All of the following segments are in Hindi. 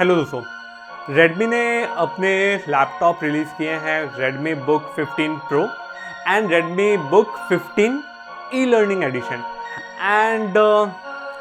हेलो दोस्तों, Redmi ने अपने लैपटॉप रिलीज़ किए हैं Redmi Book 15 Pro and Redmi Book 15 e learning edition and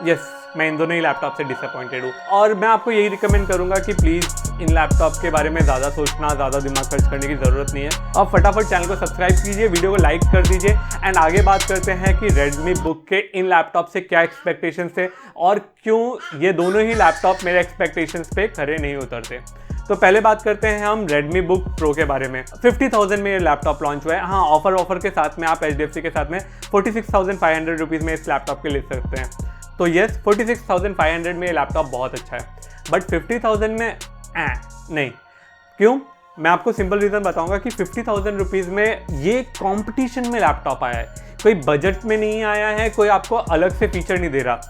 yes, मैं इन दोनों ही लैपटॉप से डिसअपॉइंटेड हूँ और मैं आपको यही रिकमेंड करूँगा कि प्लीज़ इन लैपटॉप के बारे में ज़्यादा सोचना, ज़्यादा दिमाग खर्च करने की ज़रूरत नहीं है। आप फटाफट चैनल को सब्सक्राइब कीजिए, वीडियो को लाइक कर दीजिए एंड आगे बात करते हैं कि Redmi Book के इन लैपटॉप से क्या एक्सपेक्टेशंस थे और क्यों ये दोनों ही लैपटॉप मेरे एक्सपेक्टेशंस पे खरे नहीं उतरते। तो पहले बात करते हैं हम Redmi Book Pro के बारे में। 50,000 में ये लैपटॉप लॉन्च हुआ है। हाँ, ऑफर के साथ में आप HDFC के साथ में 46,500 रुपीज़ में इस लैपटॉप के ले सकते हैं। तो येस, 46,500 में ये लैपटॉप बहुत अच्छा है, बट 50,000 में नहीं। क्यों? मैं आपको सिंपल रीज़न बताऊंगा कि 50,000 रुपीज़ में ये कंपटीशन में लैपटॉप आया है, कोई बजट में नहीं आया है, कोई आपको अलग से फीचर नहीं दे रहा।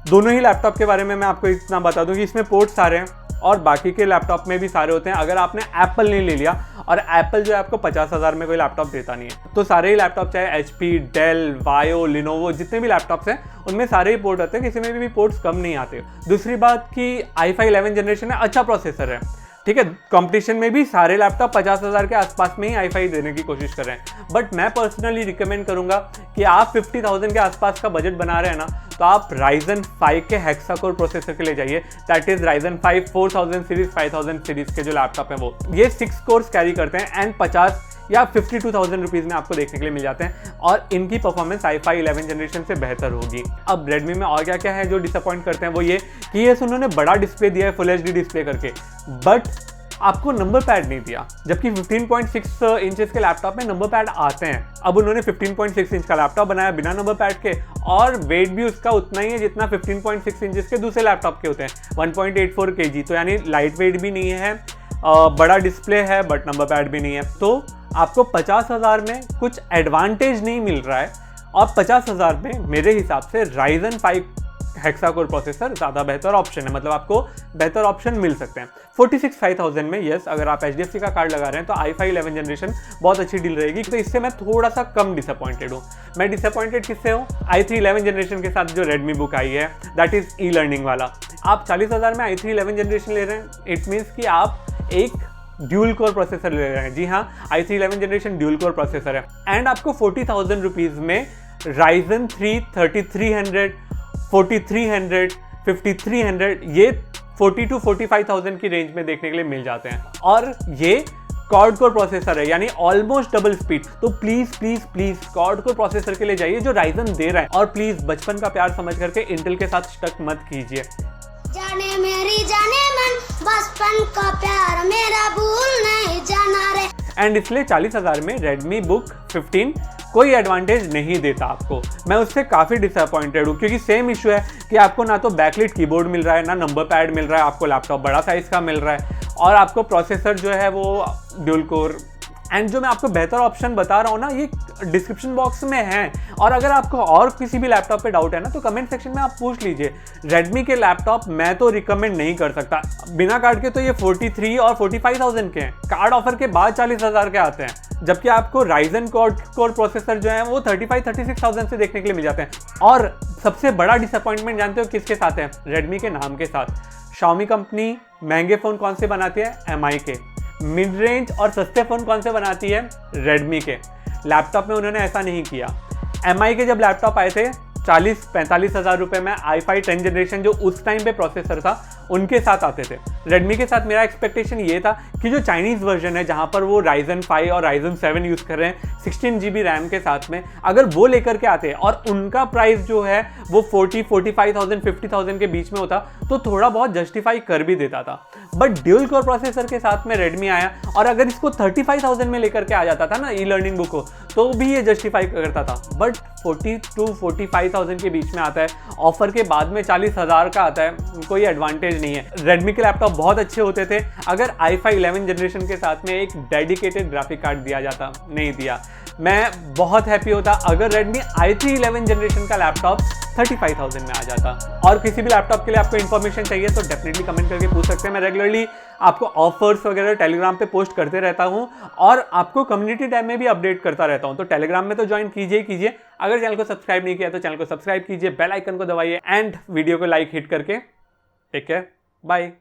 दोनों ही लैपटॉप के बारे में मैं आपको इतना बता दूं कि इसमें पोर्ट सारे हैं और बाकी के लैपटॉप में भी सारे होते हैं। अगर आपने एप्पल नहीं ले लिया, और एप्पल जो है आपको 50,000 में कोई लैपटॉप देता नहीं है, तो सारे ही लैपटॉप चाहे HP, डेल, वायो, लिनोवो, जितने भी लैपटॉप्स हैं उनमें सारे ही पोर्ट आते हैं, किसी में भी पोर्ट्स कम नहीं आते। दूसरी बात कि i5 11 जनरेशन है, अच्छा प्रोसेसर है, ठीक है। कंपटीशन में भी सारे लैपटॉप 50,000 के आसपास में ही i5 देने की कोशिश कर रहे हैं, बट मैं पर्सनली रिकमेंड करूंगा कि आप 50,000 के आसपास का बजट बना रहे हैं ना, तो आप Ryzen 5 के हेक्सा कोर प्रोसेसर के लिए जाइए। That is Ryzen 5 4000 series, 5000 series के जो लैपटॉप हैं वो ये 6 कोर्स कैरी करते हैं एंड 50 या 52,000 रुपीज़ में आपको देखने के लिए मिल जाते हैं और इनकी परफॉर्मेंस i5 11 जनरेशन से बेहतर होगी। अब Redmi में और क्या क्या है जो डिसअपॉइंट करते हैं, वो ये कि यस, उन्होंने बड़ा डिस्प्ले दिया है फुल HD डिस्प्ले करके, बट आपको नंबर पैड नहीं दिया, जबकि 15.6 इंचेस के लैपटॉप में नंबर पैड आते हैं। अब उन्होंने 15.6 इंच का लैपटॉप बनाया बिना नंबर पैड के और वेट भी उसका उतना ही है जितना 15.6 इंचेस के दूसरे लैपटॉप के होते हैं, 1.84 kg, तो यानी लाइट वेट भी नहीं है, बड़ा डिस्प्ले है बट नंबर पैड भी नहीं है। तो आपको 50,000 में कुछ एडवांटेज नहीं मिल रहा है और 50,000 में मेरे हिसाब से Ryzen 5 हेक्सा कोर प्रोसेसर ज़्यादा बेहतर ऑप्शन है, मतलब आपको बेहतर ऑप्शन मिल सकते हैं। 46,500 में यस, अगर आप HDFC का कार्ड लगा रहे हैं तो i5 11 जनरेशन बहुत अच्छी डील रहेगी, तो इससे मैं थोड़ा सा कम डिसअपॉइंटेड हूँ। मैं डिसअपॉइंटेड किससे हूँ? i3 11 जनरेशन के साथ जो Redmi Book आई है, दैट इज ई-लर्निंग वाला। आप 40,000 में i3 11 जनरेशन ले रहे हैं, इट मीन्स कि आप एक ड्यूल कोर प्रोसेसर ले रहे हैं। जी हाँ, i3 11 generation dual core processor है एंड आपको 40,000 रुपीज़ में Ryzen 3 3300, 4300, 5300, ये 40 to 45,000 की रेंज में देखने के लिए मिल जाते हैं और ये क्वाड कोर प्रोसेसर है, यानी ऑलमोस्ट डबल स्पीड। तो please please please quad core processor के लिए जाइए जो Ryzen दे रहा है, और प्लीज बचपन का प्यार समझ करके इंटेल के साथ स्टक मत कीजिए। जाने मेरी जाने मन, बचपन का प्यार मेरा भूल नहीं जाना रे। एंड इसलिए 40,000 में Redmi Book 15 कोई एडवांटेज नहीं देता आपको। मैं उससे काफ़ी डिसअपॉइंटेड हूँ, क्योंकि सेम इशू है कि आपको ना तो बैकलिट कीबोर्ड मिल रहा है, ना नंबर पैड मिल रहा है, आपको लैपटॉप बड़ा साइज़ का मिल रहा है और आपको प्रोसेसर जो है वो ड्यूल कोर। एंड जो मैं आपको बेहतर ऑप्शन बता रहा हूँ ना, ये डिस्क्रिप्शन बॉक्स में है, और अगर आपको और किसी भी लैपटॉप पे डाउट है ना, तो कमेंट सेक्शन में आप पूछ लीजिए। Redmi के लैपटॉप मैं तो रिकमेंड नहीं कर सकता बिना कार्ड के, तो ये 43 और 45,000 के हैं, कार्ड ऑफर के बाद 40,000 के आते हैं, जबकि आपको Ryzen कोर प्रोसेसर जो है वो 35-36,000 से देखने के लिए मिल जाते हैं। और सबसे बड़ा डिसअपॉइंटमेंट जानते हो किसके साथ है? Redmi के नाम के साथ। Xiaomi कंपनी महंगे फ़ोन कौन से बनाती है? MI के। मिड रेंज और सस्ते फ़ोन कौन से बनाती है? Redmi के। लैपटॉप में उन्होंने ऐसा नहीं किया। MI के जब लैपटॉप आए थे 40-45 हज़ार रुपये में, i5 10 जनरेशन जो उस टाइम पे प्रोसेसर था उनके साथ आते थे। Redmi के साथ मेरा एक्सपेक्टेशन ये था कि जो चाइनीज़ वर्जन है जहाँ पर वो Ryzen 5 और Ryzen 7 यूज़ कर रहे हैं 16 GB रैम के साथ में, अगर वो लेकर के आते और उनका प्राइस जो है वो 45,000 50,000 के बीच में होता तो थोड़ा बहुत जस्टिफाई कर भी देता था। बट ड्यूल कोर प्रोसेसर के साथ में Redmi आया, और अगर इसको 35,000 में लेकर के आ जाता था ना ई-लर्निंग बुक को, तो भी ये जस्टिफाई करता था। बट 40 to 45,000 के बीच में आता है, ऑफर के बाद में 40,000 का आता है, कोई एडवांटेज नहीं है। Redmi के लैपटॉप बहुत अच्छे होते थे अगर i5 11 जनरेशन के साथ में एक डेडिकेटेड ग्राफिक कार्ड दिया जाता, नहीं दिया। मैं बहुत हैप्पी होता अगर Redmi i3 11 जनरेशन का लैपटॉप 35,000 में आ जाता। और किसी भी लैपटॉप के लिए आपको इन्फॉर्मेशन चाहिए तो डेफिनेटली कमेंट करके पूछ सकते हैं। मैं रेगुलरली आपको ऑफर्स वगैरह टेलीग्राम पे पोस्ट करते रहता हूँ और आपको कम्युनिटी टैब में भी अपडेट करता रहता हूँ, तो टेलीग्राम में तो ज्वाइन कीजिए। अगर चैनल को सब्सक्राइब नहीं किया तो चैनल को सब्सक्राइब कीजिए, बेल आइकन को दबाइए एंड वीडियो को लाइक हिट करके टेक केयर, बाय।